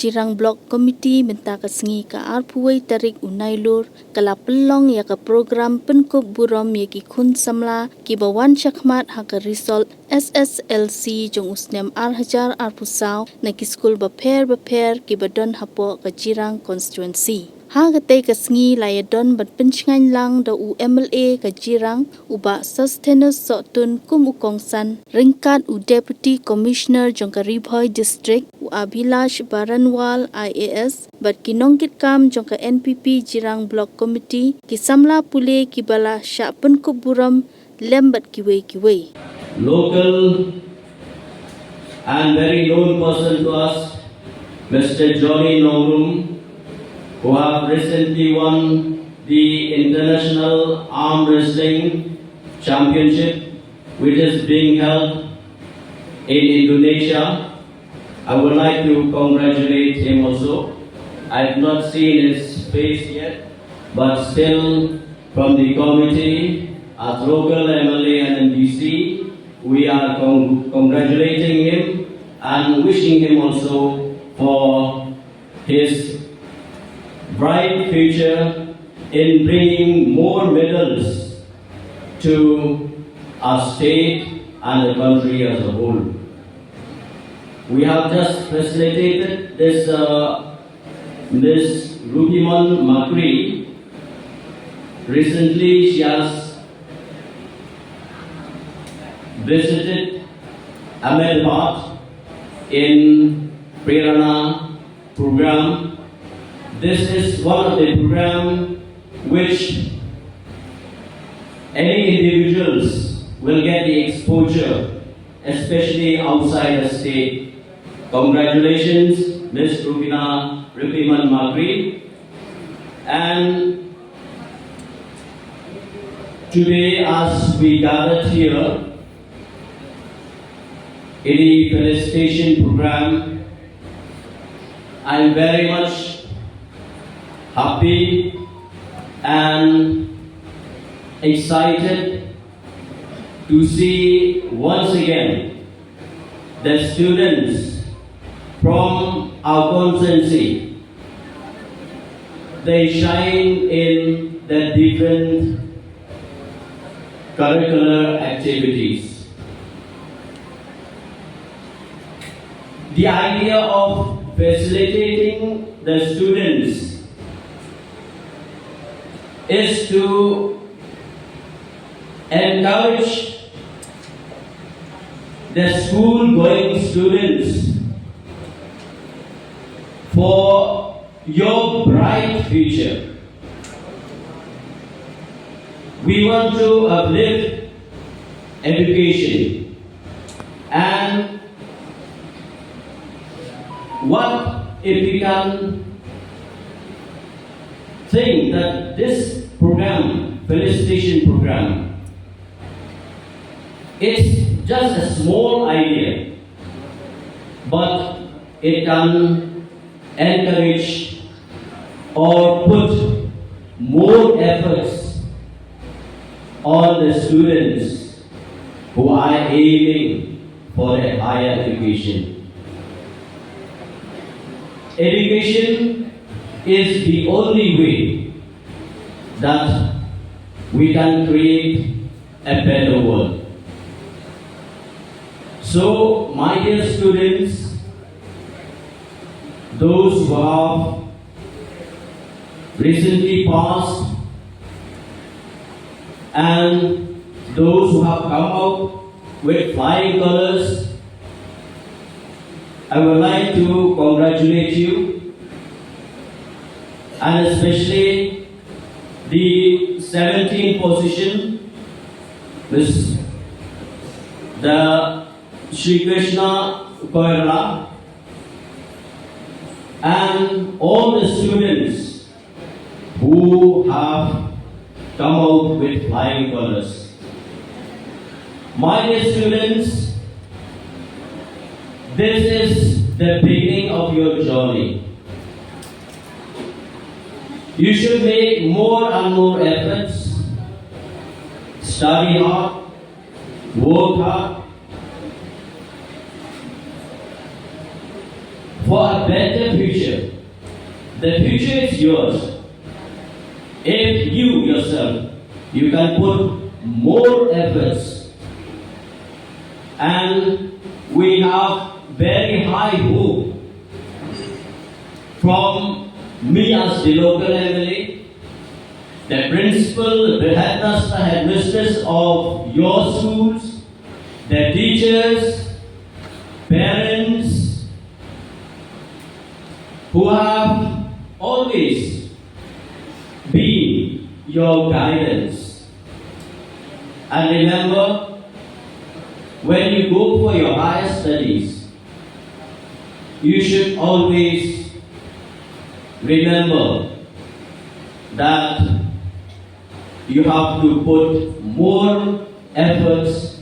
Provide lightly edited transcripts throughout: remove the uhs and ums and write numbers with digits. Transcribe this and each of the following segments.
Jirang Block Committee minta kesengi ke arpuai tarik unailur kala pelong ya ke program Pynkup Burom ya ki kun Samla ki bawan syakmat Haka result Sslc jong usnem hajar arpusau na ki skul beper ki badon hapo ke Jirang constituency. Hagate kesengi layadon bat pencingan lang da UMLA ke Jirang uba sustenance sotun kum ukongsan ringkat deputy commissioner jong ke Ribhoi district Abhilash Baranwal IAS bat kinongkit kam jong ke NPP Jirang Block Committee ki Samla pule ki bala syak Pynkup Burom lembat kiwe. Local and very known person to us, Mr. Johnny Nongrum, who have recently won the International Arm Wrestling Championship, which is being held in Indonesia. I would like to congratulate him also. I have not seen his face yet, but still from the committee, as local MLA and MDC, we are congratulating him and wishing him also for his bright future in bringing more medals to our state and the country as a whole. We have just facilitated this Miss Rubiman Makri. Recently, she has visited Ahmedabad in Prerana program. This is one of the programs which any individuals will get the exposure, especially outside the state. Congratulations, Ms. Rubiman Magri. And today, as we gathered here in the felicitation program, I am very much happy and excited to see once again the students from our constituency. They shine in the different curricular activities. The idea of facilitating the students is to encourage the school-going students for your bright future. We want to uplift education, and what if we can think that this program, felicitation program, it's just a small idea, but it can encourage or put more efforts on the students who are aiming for a higher education. Education is the only way that we can create a better world. So, my dear students, those who have recently passed and those who have come out with flying colors, I would like to congratulate you, and especially the 17th position, the Shri Krishna Koirala, and all the students who have come out with flying colors. My dear students, this is the beginning of your journey. You should make more and more efforts, study hard, work hard, for a better future. The future is yours. If you yourself, you can put more efforts, and we have very high hope from me as the local MLA, the principal, the headmaster, headmistress of your schools, the teachers, parents, who have always been your guidance. And remember, when you go for your higher studies, you should always remember that you have to put more efforts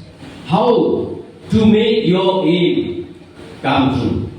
how to make your aim come true.